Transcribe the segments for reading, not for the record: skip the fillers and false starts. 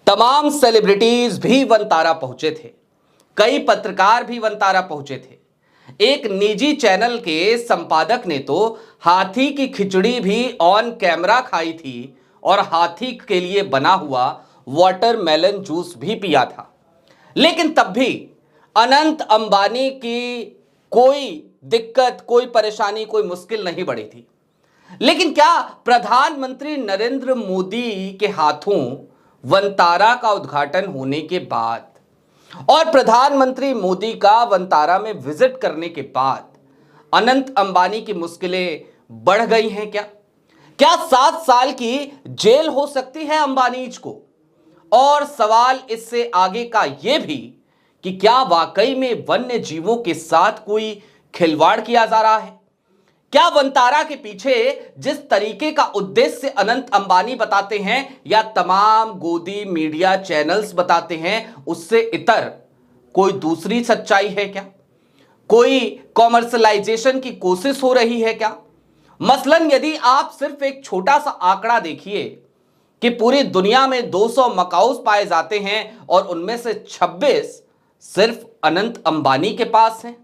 तमाम सेलिब्रिटीज भी वनतारा पहुंचे थे, कई पत्रकार भी वनतारा पहुंचे थे। एक निजी चैनल के संपादक ने तो हाथी की खिचड़ी भी ऑन कैमरा खाई थी और हाथी के लिए बना हुआ वाटरमेलन जूस भी पिया था। लेकिन तब भी अनंत अंबानी की कोई दिक्कत, कोई परेशानी, कोई मुश्किल नहीं बढ़ी थी। लेकिन क्या प्रधानमंत्री नरेंद्र मोदी के हाथों वनतारा का उद्घाटन होने के बाद और प्रधानमंत्री मोदी का वनतारा में विजिट करने के बाद अनंत अंबानी की मुश्किलें बढ़ गई हैं? क्या 7 साल की जेल हो सकती है अंबानीज को? और सवाल इससे आगे का यह भी कि क्या वाकई में वन्य जीवों के साथ कोई खिलवाड़ किया जा रहा है? क्या वनतारा के पीछे जिस तरीके का उद्देश्य अनंत अंबानी बताते हैं या तमाम गोदी मीडिया चैनल्स बताते हैं, उससे इतर कोई दूसरी सच्चाई है क्या? कोई कॉमर्शलाइजेशन की कोशिश हो रही है क्या? मसलन यदि आप सिर्फ एक छोटा सा आंकड़ा देखिए कि पूरी दुनिया में 200 मकाउस पाए जाते हैं और उनमें से 26 सिर्फ अनंत अंबानी के पास हैं,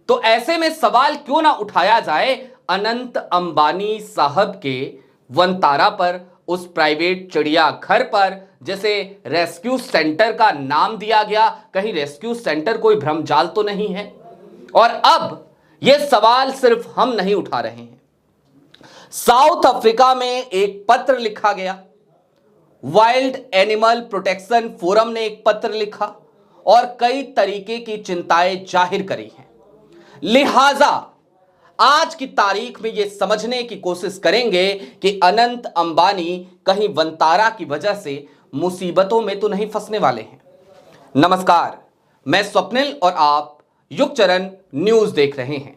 तो ऐसे में सवाल क्यों ना उठाया जाए अनंत अंबानी साहब के वनतारा पर, उस प्राइवेट चिड़ियाघर पर, जैसे रेस्क्यू सेंटर का नाम दिया गया। कहीं रेस्क्यू सेंटर कोई भ्रमजाल तो नहीं है? और अब यह सवाल सिर्फ हम नहीं उठा रहे हैं, साउथ अफ्रीका में एक पत्र लिखा गया, वाइल्ड एनिमल प्रोटेक्शन फोरम ने एक पत्र लिखा और कई तरीके की चिंताएं जाहिर करी हैं। लिहाजा आज की तारीख में यह समझने की कोशिश करेंगे कि अनंत अंबानी कहीं वनतारा की वजह से मुसीबतों में तो नहीं फंसने वाले हैं। नमस्कार, मैं स्वप्निल और आप युगचरण न्यूज देख रहे हैं।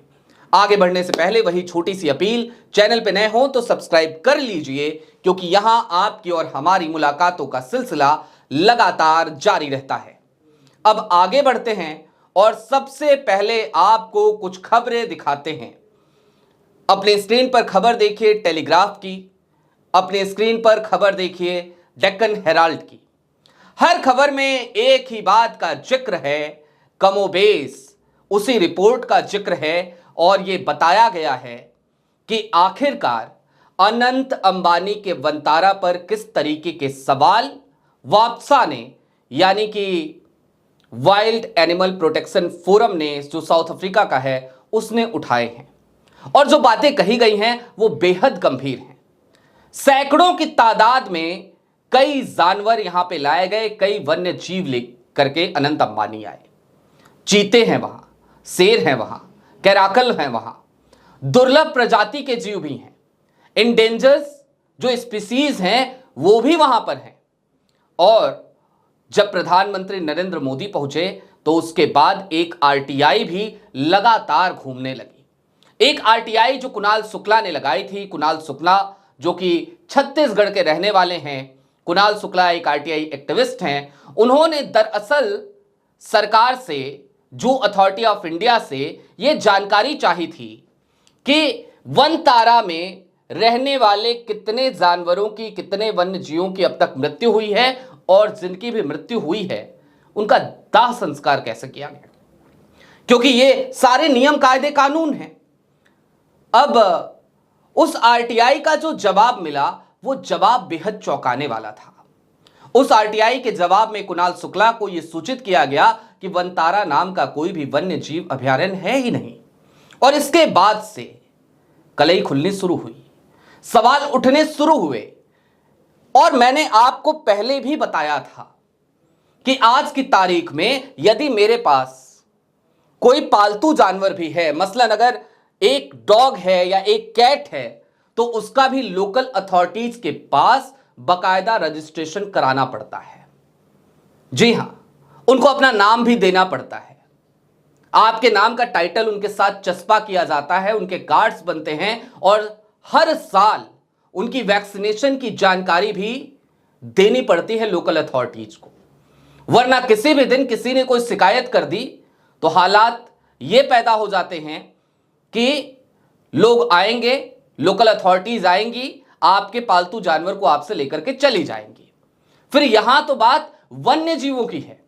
आगे बढ़ने से पहले वही छोटी सी अपील, चैनल पे नए हो तो सब्सक्राइब कर लीजिए, क्योंकि यहां आपकी और हमारी मुलाकातों का सिलसिला लगातार जारी रहता है। अब आगे बढ़ते हैं और सबसे पहले आपको कुछ खबरें दिखाते हैं। अपने स्क्रीन पर खबर देखिए टेलीग्राफ की, अपने स्क्रीन पर खबर देखिए डेक्कन हेराल्ड की। हर खबर में एक ही बात का जिक्र है, कमोबेश उसी रिपोर्ट का जिक्र है और यह बताया गया है कि आखिरकार अनंत अंबानी के वनतारा पर किस तरीके के सवाल वापसा ने, यानी कि वाइल्ड एनिमल प्रोटेक्शन फोरम ने, जो साउथ अफ्रीका का है, उसने उठाए हैं। और जो बातें कही गई हैं वो बेहद गंभीर हैं। सैकड़ों की तादाद में कई जानवर यहां पे लाए गए, कई वन्य जीव लेकर के अनंत अंबानी आए। चीते हैं वहां, शेर हैं वहां, कैराकल हैं वहां, दुर्लभ प्रजाति के जीव भी हैं, इंडेंजर्स जो स्पीसीज हैं वो भी वहां पर हैं। और जब प्रधानमंत्री नरेंद्र मोदी पहुंचे तो उसके बाद एक आरटीआई भी लगातार घूमने लगी। एक आरटीआई जो कुणाल शुक्ला ने लगाई थी। कुणाल शुक्ला जो कि छत्तीसगढ़ के रहने वाले हैं, कुणाल शुक्ला एक आरटीआई एक्टिविस्ट हैं। उन्होंने दरअसल सरकार से, जू अथॉरिटी ऑफ इंडिया से यह जानकारी चाही थी कि वनतारा में रहने वाले कितने जानवरों की, कितने वन्य जीवों की अब तक मृत्यु हुई है और जिनकी भी मृत्यु हुई है उनका दाह संस्कार कैसे किया गया, क्योंकि ये सारे नियम, कायदे, कानून हैं। अब उस आरटीआई का जो जवाब मिला वो जवाब बेहद चौंकाने वाला था। उस आरटीआई के जवाब में कुणाल शुक्ला को यह सूचित किया गया कि वनतारा नाम का कोई भी वन्य जीव अभयारण्य है ही नहीं। और इसके बाद से कलई खुलनी शुरू हुई, सवाल उठने शुरू हुए। और मैंने आपको पहले भी बताया था कि आज की तारीख में यदि मेरे पास कोई पालतू जानवर भी है, मसलन अगर एक डॉग है या एक कैट है, तो उसका भी लोकल अथॉरिटीज के पास बकायदा रजिस्ट्रेशन कराना पड़ता है। जी हां, उनको अपना नाम भी देना पड़ता है। आपके नाम का टाइटल उनके साथ चस्पा किया जाता है, उनके कार्ड्स बनते हैं और हर साल उनकी वैक्सीनेशन की जानकारी भी देनी पड़ती है लोकल अथॉरिटीज को। वरना किसी भी दिन किसी ने कोई शिकायत कर दी तो हालात ये पैदा हो जाते हैं कि लोग आएंगे, लोकल अथॉरिटीज आएंगी, आपके पालतू जानवर को आपसे लेकर के चली जाएंगी। फिर यहां तो बात वन्य जीवों की है।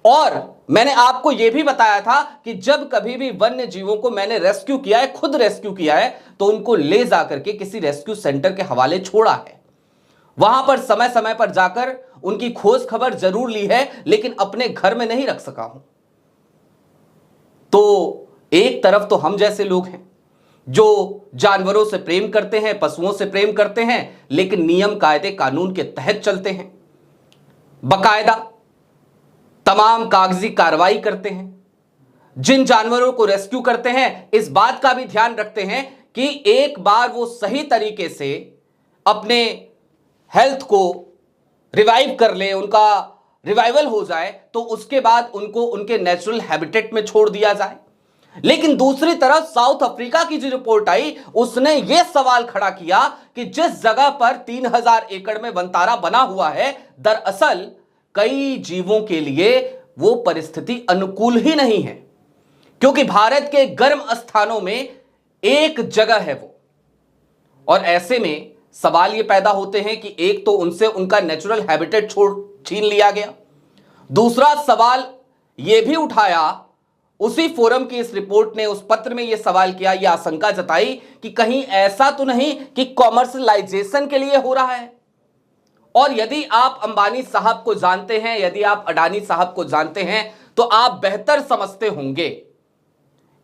और मैंने आपको यह भी बताया था कि जब कभी भी वन्य जीवों को मैंने रेस्क्यू किया है, खुद रेस्क्यू किया है, तो उनको ले जाकर के किसी रेस्क्यू सेंटर के हवाले छोड़ा है। वहां पर समय समय पर जाकर उनकी खोज खबर जरूर ली है, लेकिन अपने घर में नहीं रख सका हूं। तो एक तरफ तो हम जैसे लोग हैं जो जानवरों से प्रेम करते हैं, पशुओं से प्रेम करते हैं, लेकिन नियम कायदे कानून के तहत चलते हैं, बाकायदा तमाम कागजी कार्रवाई करते हैं। जिन जानवरों को रेस्क्यू करते हैं, इस बात का भी ध्यान रखते हैं कि एक बार वो सही तरीके से अपने हेल्थ को रिवाइव कर ले, उनका रिवाइवल हो जाए, तो उसके बाद उनको उनके नेचुरल हैबिटेट में छोड़ दिया जाए। लेकिन दूसरी तरफ साउथ अफ्रीका की जो रिपोर्ट आई, उसने यह सवाल खड़ा किया कि जिस जगह पर 3000 एकड़ में वनतारा बना हुआ है, दरअसल कई जीवों के लिए वो परिस्थिति अनुकूल ही नहीं है, क्योंकि भारत के गर्म स्थानों में एक जगह है वो। और ऐसे में सवाल ये पैदा होते हैं कि एक तो उनसे उनका नेचुरल हैबिटेट छीन लिया गया, दूसरा सवाल यह भी उठाया, उसी फोरम की इस रिपोर्ट ने उस पत्र में यह सवाल किया, यह आशंका जताई कि कहीं ऐसा तो नहीं कि कॉमर्शलाइजेशन के लिए हो रहा है। और यदि आप अंबानी साहब को जानते हैं, यदि आप अडानी साहब को जानते हैं, तो आप बेहतर समझते होंगे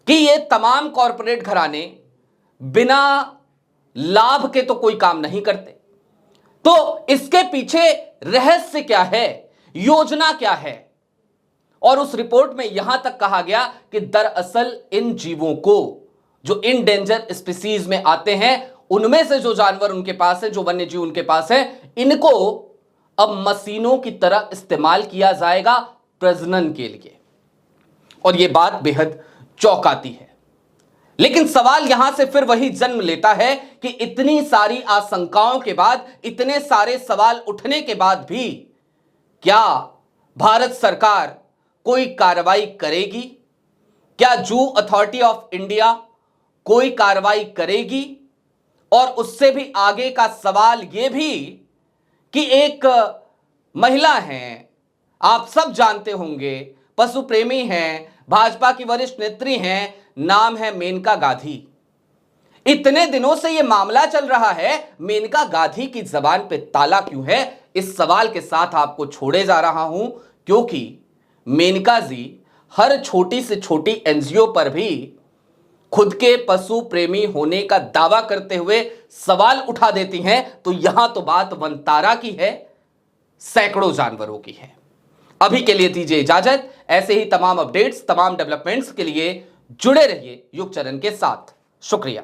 कि ये तमाम कॉरपोरेट घराने बिना लाभ के तो कोई काम नहीं करते। तो इसके पीछे रहस्य क्या है, योजना क्या है? और उस रिपोर्ट में यहां तक कहा गया कि दरअसल इन जीवों को, जो इंडेंजर स्पीसीज में आते हैं, उनमें से जो जानवर उनके पास है, जो वन्य जीव उनके पास है, इनको अब मशीनों की तरह इस्तेमाल किया जाएगा प्रजनन के लिए। और यह बात बेहद चौंकाती है। लेकिन सवाल यहां से फिर वही जन्म लेता है कि इतनी सारी आशंकाओं के बाद, इतने सारे सवाल उठने के बाद भी क्या भारत सरकार कोई कार्रवाई करेगी? क्या जू अथॉरिटी ऑफ इंडिया कोई कार्रवाई करेगी? और उससे भी आगे का सवाल यह भी कि एक महिला हैं, आप सब जानते होंगे, पशु प्रेमी हैं, भाजपा की वरिष्ठ नेत्री हैं, नाम है मेनका गांधी। इतने दिनों से यह मामला चल रहा है, मेनका गांधी की जबान पे ताला क्यों है? इस सवाल के साथ आपको छोड़े जा रहा हूं, क्योंकि मेनका जी हर छोटी से छोटी एनजीओ पर भी खुद के पशु प्रेमी होने का दावा करते हुए सवाल उठा देती हैं। तो यहां तो बात वनतारा की है, सैकड़ों जानवरों की है। अभी के लिए दीजिए इजाजत। ऐसे ही तमाम अपडेट्स, तमाम डेवलपमेंट्स के लिए जुड़े रहिए युग चरण के साथ। शुक्रिया।